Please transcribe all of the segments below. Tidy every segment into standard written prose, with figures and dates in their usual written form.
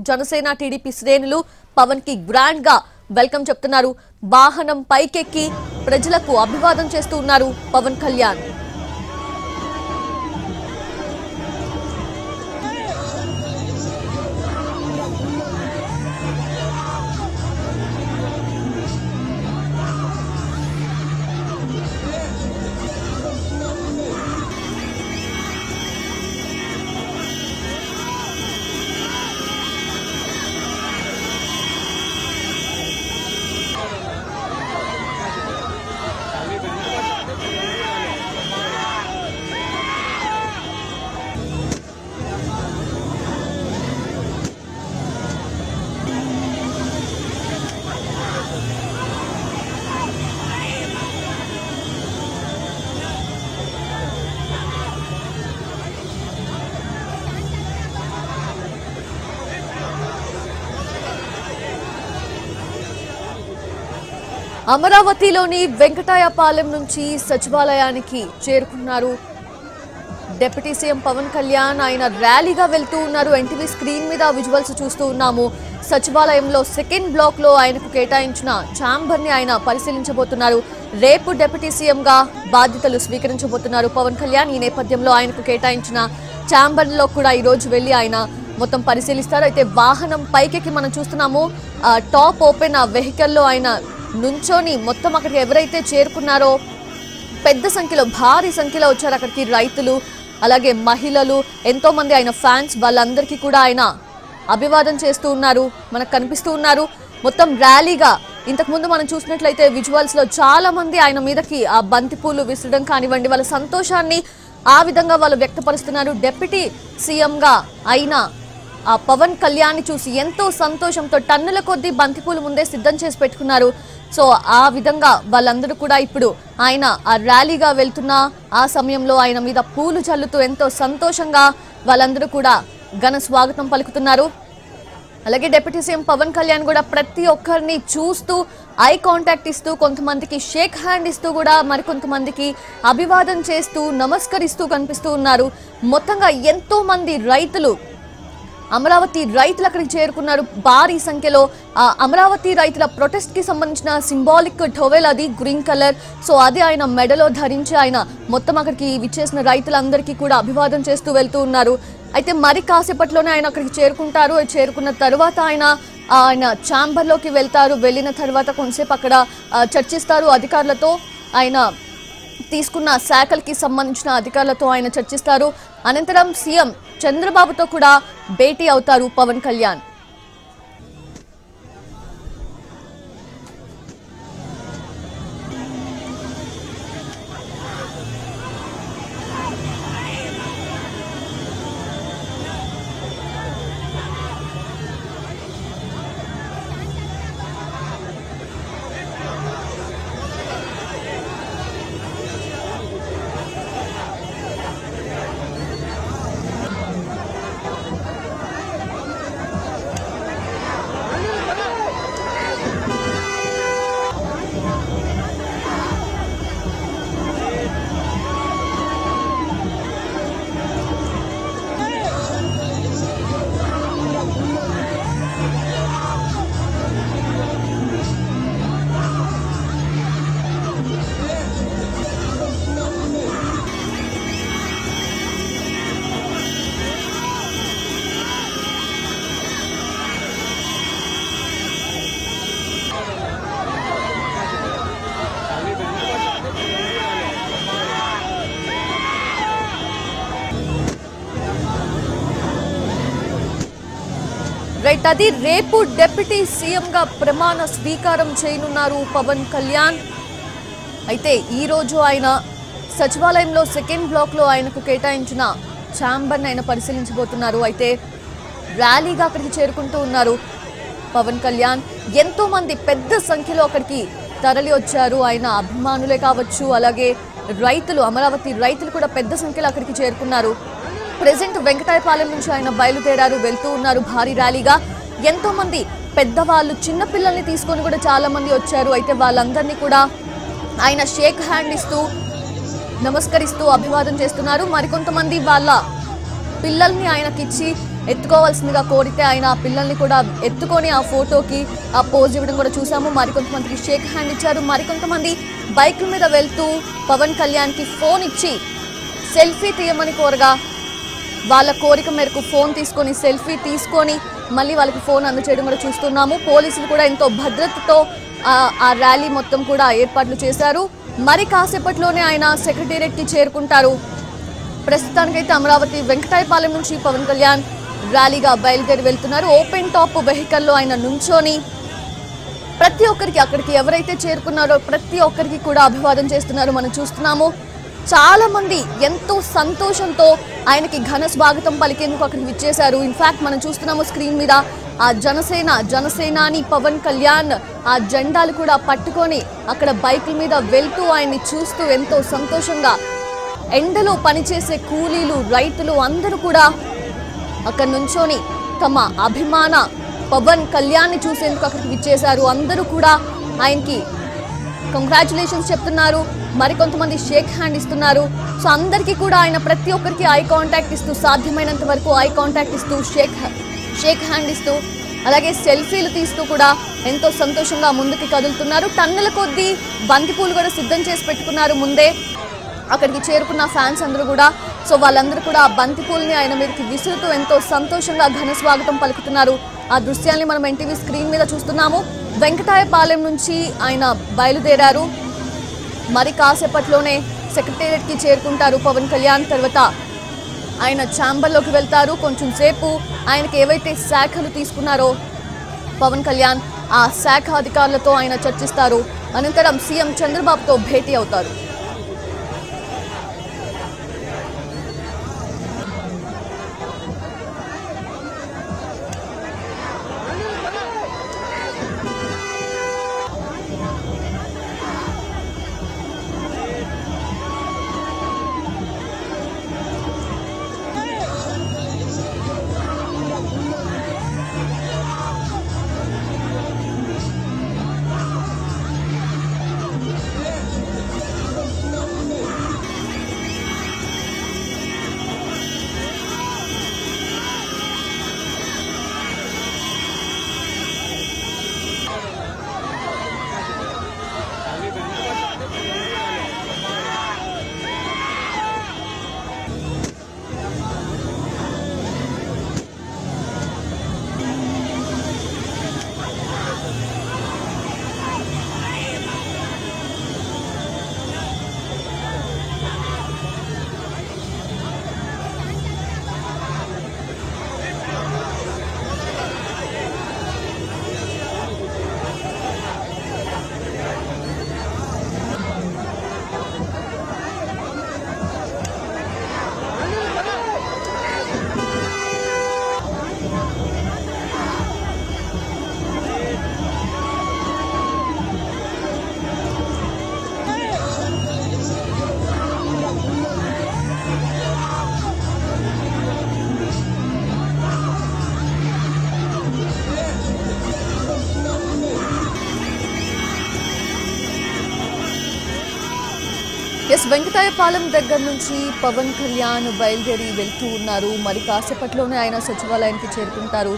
Janasena TDP శ్రేణులు పవన్ కి grand గా వెల్కమ్ చెప్తున్నారు. వాహనం పైకెక్కి ప్రజలకు అభివాదం చేస్తూ ఉన్నారు పవన్ కళ్యాణ్. అమరావతిలోని వెంకటాయపాలెం నుంచి సచివాలయానికి చేరుకున్నారు డిప్యూటీ సీఎం పవన్ కళ్యాణ్. ఆయన ర్యాలీగా వెళ్తూ ఉన్నారు. ఎన్టీవీ స్క్రీన్ మీద విజువల్స్ చూస్తూ ఉన్నాము. సచివాలయంలో సెకండ్ బ్లాక్ లో ఆయనకు కేటాయించిన ఛాంబర్ ని ఆయన పరిశీలించబోతున్నారు. రేపు డిప్యూటీ సీఎం గా బాధ్యతలు స్వీకరించబోతున్నారు పవన్ కళ్యాణ్. ఈ నేపథ్యంలో ఆయనకు కేటాయించిన ఛాంబర్ లో కూడా ఈ రోజు వెళ్లి ఆయన మొత్తం పరిశీలిస్తారు. అయితే వాహనం పైకెక్కి మనం చూస్తున్నాము. టాప్ ఓపెన్ వెహికల్ లో ఆయన నుంచోని మొత్తం అక్కడికి ఎవరైతే చేరుకున్నారో పెద్ద సంఖ్యలో భారీ సంఖ్యలో వచ్చారు అక్కడికి రైతులు, అలాగే మహిళలు, ఎంతో మంది ఆయన ఫ్యాన్స్, వాళ్ళందరికీ కూడా ఆయన అభివాదం చేస్తూ ఉన్నారు, మనకు కనిపిస్తూ ఉన్నారు. మొత్తం ర్యాలీగా ఇంతకుముందు మనం చూసినట్లయితే విజువల్స్ లో చాలా మంది ఆయన మీదకి ఆ బంతిపూలు విసరడం కానివ్వండి, వాళ్ళ సంతోషాన్ని ఆ విధంగా వాళ్ళు వ్యక్తపరుస్తున్నారు. డిప్యూటీ సీఎం గా అయిన ఆ పవన్ కళ్యాణ్ చూసి ఎంతో సంతోషంతో టన్నుల కొద్దీ బంతిపూలు ముందే సిద్ధం చేసి పెట్టుకున్నారు. సో ఆ విధంగా వాళ్ళందరూ కూడా ఇప్పుడు ఆయన ఆ ర్యాలీగా వెళ్తున్న ఆ సమయంలో ఆయన మీద పూలు చల్లుతూ ఎంతో సంతోషంగా వాళ్ళందరూ కూడా ఘన స్వాగతం పలుకుతున్నారు. అలాగే డిప్యూటీ సీఎం పవన్ కళ్యాణ్ కూడా ప్రతి ఒక్కరిని చూస్తూ ఐ కాంటాక్ట్ ఇస్తూ, కొంతమందికి షేక్ హ్యాండ్ ఇస్తూ కూడా మరికొంతమందికి అభివాదం చేస్తూ నమస్కరిస్తూ కనిపిస్తూ ఉన్నారు. మొత్తంగా ఎంతో మంది రైతులు, అమరావతి రైతులు అక్కడికి చేరుకున్నారు భారీ సంఖ్యలో. అమరావతి రైతుల ప్రొటెస్ట్ కి సంబంధించిన సింబాలిక్ టోవెల్, అది గ్రీన్ కలర్. సో అది ఆయన మెడలో ధరించి ఆయన మొత్తం అక్కడికి విచ్చేసిన రైతులందరికీ కూడా అభివాదం చేస్తూ వెళ్తూ ఉన్నారు. అయితే మరి కాసేపట్లోనే ఆయన అక్కడికి చేరుకుంటారు. చేరుకున్న తర్వాత ఆయన ఛాంబర్ లోకి వెళ్తారు. వెళ్ళిన తర్వాత కొంతసేపు అక్కడ చర్చిస్తారు అధికారులతో. ఆయన తీసుకున్న శాఖలకి సంబంధించిన అధికారులతో ఆయన చర్చిస్తారు. అనంతరం సీఎం చంద్రబాబుతో కూడా భేటీ అవుతారు పవన్ కళ్యాణ్. రైట్, అది రేపు డిప్యూటీ సీఎం గా ప్రమాణ స్వీకారం చేయనున్నారు పవన్ కళ్యాణ్. అయితే ఈ రోజు ఆయన సచివాలయంలో సెకండ్ బ్లాక్ లో ఆయనకు కేటాయించిన ఛాంబర్ ఆయన పరిశీలించబోతున్నారు. అయితే ర్యాలీగా అక్కడికి చేరుకుంటూ ఉన్నారు పవన్ కళ్యాణ్. ఎంతో మంది పెద్ద సంఖ్యలో అక్కడికి తరలి వచ్చారు. ఆయన అభిమానులే కావచ్చు, అలాగే రైతులు, అమరావతి రైతులు కూడా పెద్ద సంఖ్యలో అక్కడికి చేరుకున్నారు. ప్రెజెంట్ వెంకటాయపాలెం నుంచి ఆయన బయలుదేరారు, వెళ్తూ ఉన్నారు భారీ ర్యాలీగా. ఎంతో మంది పెద్దవాళ్ళు, చిన్న పిల్లల్ని తీసుకొని కూడా చాలా మంది వచ్చారు. అయితే వాళ్ళందరినీ కూడా ఆయన షేక్ హ్యాండ్ ఇస్తూ నమస్కరిస్తూ అభివాదం చేస్తున్నారు. మరికొంతమంది వాళ్ళ పిల్లల్ని ఆయనకిచ్చి ఎత్తుకోవాల్సిందిగా కోరితే ఆయన ఆ పిల్లల్ని కూడా ఎత్తుకొని ఆ ఫోటోకి ఆ పోజ్ ఇవ్వడం కూడా చూసాము. మరికొంతమందికి షేక్ హ్యాండ్ ఇచ్చారు. మరికొంతమంది బైకుల మీద వెళ్తూ పవన్ కళ్యాణ్కి ఫోన్ ఇచ్చి సెల్ఫీ తీయమని కోరగా వాళ్ళ కోరిక మేరకు ఫోన్ తీసుకొని సెల్ఫీ తీసుకొని మళ్ళీ వాళ్ళకి ఫోన్ అందజేయడం కూడా చూస్తున్నాము. పోలీసులు కూడా ఎంతో భద్రతతో ఆ ర్యాలీ మొత్తం కూడా ఏర్పాట్లు చేశారు. మరి కాసేపట్లోనే ఆయన సెక్రటేరియట్కి చేరుకుంటారు. ప్రస్తుతానికైతే అమరావతి వెంకటాయపాలెం నుంచి పవన్ కళ్యాణ్ ర్యాలీగా బయలుదేరి వెళ్తున్నారు. ఓపెన్ టాప్ వెహికల్లో ఆయన నుంచొని ప్రతి ఒక్కరికి అక్కడికి ఎవరైతే చేరుకున్నారో ప్రతి ఒక్కరికి కూడా అభివాదం చేస్తున్నారు మనం చూస్తున్నాము. చాలా మంది ఎంతో సంతోషంతో ఆయనకి ఘన స్వాగతం పలికేందుకు అక్కడికి విచ్చేశారు. ఇన్ఫాక్ట్ మనం చూస్తున్నాము స్క్రీన్ మీద ఆ జనసేనాని పవన్ కళ్యాణ్ ఆ జెండాలు కూడా పట్టుకొని అక్కడ బైకుల మీద వెళ్తూ ఆయన్ని చూస్తూ ఎంతో సంతోషంగా ఎండలో పనిచేసే కూలీలు రైతులు అందరూ కూడా అక్కడ నుంచొని తమ అభిమాన పవన్ కళ్యాణ్ని చూసేందుకు అక్కడికి విచ్చేశారు. అందరూ కూడా ఆయనకి కంగ్రాచులేషన్స్ చెప్తున్నారు. మరికొంతమంది షేక్ హ్యాండ్ ఇస్తున్నారు. సో అందరికీ కూడా ఆయన ప్రతి ఒక్కరికి ఐ కాంటాక్ట్ ఇస్తూ సాధ్యమైనంత వరకు ఐ కాంటాక్ట్ ఇస్తూ షేక్ హ్యాండ్ ఇస్తూ అలాగే సెల్ఫీలు తీస్తూ కూడా ఎంతో సంతోషంగా ముందుకి కదులుతున్నారు. టన్నుల కొద్దీ బంతిపూలు కూడా సిద్ధం చేసి పెట్టుకున్నారు ముందే అక్కడికి చేరుకున్న ఫ్యాన్స్ అందరూ కూడా. సో వాళ్ళందరూ కూడా ఆ బంతిపూల్ని ఆయన మీదకి విసురుతూ ఎంతో సంతోషంగా ఘన స్వాగతం పలుకుతున్నారు. ఆ దృశ్యాన్ని మనం ఎన్టీవీ స్క్రీన్ మీద చూస్తున్నాము. వెంకటాయపాలెం నుంచి ఆయన బయలుదేరారు. మరి కాసేపట్లోనే సెక్రటేరియట్కి చేరుకుంటారు పవన్ కళ్యాణ్. తర్వాత ఆయన ఛాంబర్లోకి వెళ్తారు. కొంచెం సేపు ఆయనకి ఏవైతే శాఖలు తీసుకున్నారో పవన్ కళ్యాణ్ ఆ శాఖ అధికారులతో ఆయన చర్చిస్తారు. అనంతరం సీఎం చంద్రబాబుతో భేటీ అవుతారు. వెంకటాయపాలెం దగ్గర నుంచి పవన్ కళ్యాణ్ బయలుదేరి వెళ్తూ ఉన్నారు. మరి కాసేపట్లోనే ఆయన సచివాలయానికి చేరుకుంటారు.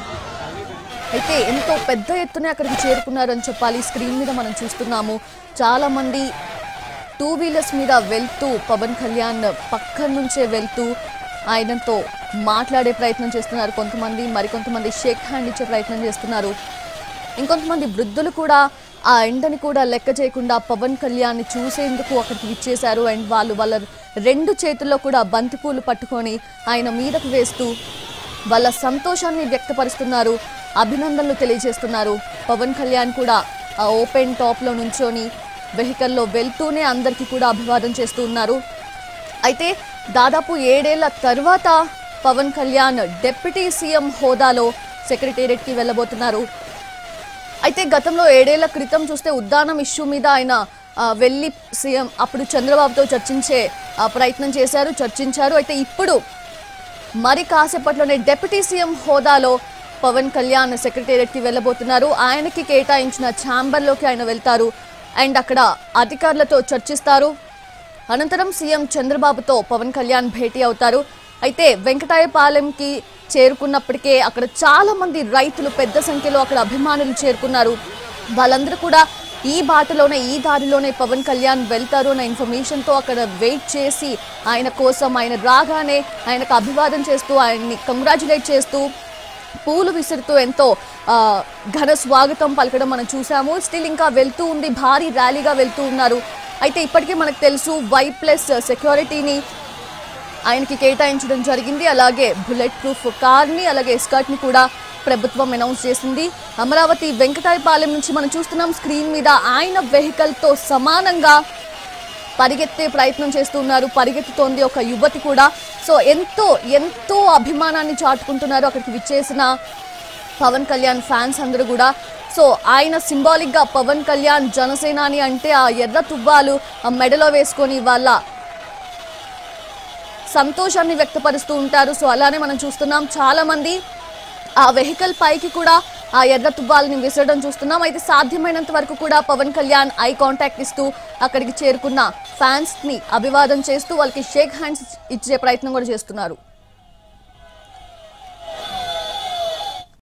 అయితే ఎంతో పెద్ద ఎత్తున అక్కడికి చేరుకున్నారు అని చెప్పాలి. స్క్రీన్ మీద మనం చూస్తున్నాము చాలా మంది టూ వీలర్స్ మీద వెళ్తూ పవన్ కళ్యాణ్ పక్కన నుంచే వెళ్తూ ఆయనతో మాట్లాడే ప్రయత్నం చేస్తున్నారు. మరికొంతమంది షేక్ హ్యాండ్ ఇచ్చే ప్రయత్నం చేస్తున్నారు. ఇంకొంతమంది వృద్ధులు కూడా ఆ ఎండని కూడా లెక్క చేయకుండా పవన్ కళ్యాణ్ని చూసేందుకు అక్కడికి విచ్చేశారు. అండ్ వాళ్ళ రెండు చేతుల్లో కూడా బంతిపూలు పట్టుకొని ఆయన మీదకు వేస్తూ వాళ్ళ సంతోషాన్ని వ్యక్తపరుస్తున్నారు, అభినందనలు తెలియజేస్తున్నారు. పవన్ కళ్యాణ్ కూడా ఆ ఓపెన్ టాప్లో నుంచొని వెహికల్లో వెళ్తూనే అందరికీ కూడా అభివాదం చేస్తూ ఉన్నారు. అయితే దాదాపు 7 ఏళ్ల తర్వాత పవన్ కళ్యాణ్ డిప్యూటీ సీఎం హోదాలో సెక్రటేరియట్కి వెళ్ళబోతున్నారు. అయితే గతంలో 7 ఏళ్ల క్రితం చూస్తే ఉద్దానం ఇష్యూ మీద ఆయన వెళ్ళి సీఎం అప్పుడు చంద్రబాబుతో చర్చించారు. అయితే ఇప్పుడు మరి కాసేపట్లోనే డిప్యూటీ సీఎం హోదాలో పవన్ కళ్యాణ్ సెక్రటేరియట్కి వెళ్ళబోతున్నారు. ఆయనకి కేటాయించిన ఛాంబర్లోకి ఆయన వెళ్తారు అండ్ అక్కడ అధికారులతో చర్చిస్తారు. అనంతరం సీఎం చంద్రబాబుతో పవన్ కళ్యాణ్ భేటీ అవుతారు. అయితే వెంకటాయపాలెంకి చేరుకున్నప్పటికే అక్కడ చాలా మంది రైతులు పెద్ద సంఖ్యలో అక్కడ అభిమానులు చేరుకున్నారు. వాళ్ళందరూ కూడా ఈ బాటలోనే ఈ దారిలోనే పవన్ కళ్యాణ్ వెళ్తారు అన్న ఇన్ఫర్మేషన్తో అక్కడ వెయిట్ చేసి ఆయన కోసం ఆయన రాగానే ఆయనకు అభివాదం చేస్తూ ఆయన్ని కంగ్రాచులేట్ చేస్తూ పూలు విసురుతూ ఎంతో ఘన స్వాగతం పలకడం మనం చూసాము. స్టిల్ ఇంకా వెళ్తూ ఉంది, భారీ ర్యాలీగా వెళ్తూ ఉన్నారు. అయితే ఇప్పటికే మనకు తెలుసు Y+ సెక్యూరిటీని ఆయనకి కేటాయించడం జరిగింది. అలాగే బుల్లెట్ ప్రూఫ్ కార్ని అలాగే ఎస్కార్ట్ని కూడా ప్రభుత్వం అనౌన్స్ చేసింది. అమరావతి వెంకటాయపాలెం నుంచి మనం చూస్తున్నాం స్క్రీన్ మీద ఆయన వెహికల్తో సమానంగా పరిగెత్తే ప్రయత్నం చేస్తున్నారు. పరిగెత్తుతోంది ఒక యువతి కూడా. సో ఎంతో అభిమానాన్ని చాటుకుంటున్నారు అక్కడికి విచ్చేసిన పవన్ కళ్యాణ్ ఫ్యాన్స్ అందరూ కూడా. సో ఆయన సింబాలిక్గా పవన్ కళ్యాణ్ జనసేనాని అంటే ఆ ఎర్ర తువ్వాలు ఆ మెడలో వేసుకొని వాళ్ళ సంతోషాన్ని వ్యక్తపరుస్తూ ఉంటారు. సో అలానే మనం చూస్తున్నాం చాలా మంది ఆ వెహికల్ పైకి కూడా ఆ ఎర్ర తువ్వాలని విసరడం చూస్తున్నాం. అయితే సాధ్యమైనంత వరకు కూడా పవన్ కళ్యాణ్ ఐ కాంటాక్ట్ ఇస్తూ అక్కడికి చేరుకున్న ఫ్యాన్స్ ని అభివాదం చేస్తూ వాళ్ళకి షేక్ హ్యాండ్స్ ఇచ్చే ప్రయత్నం కూడా చేస్తున్నారు.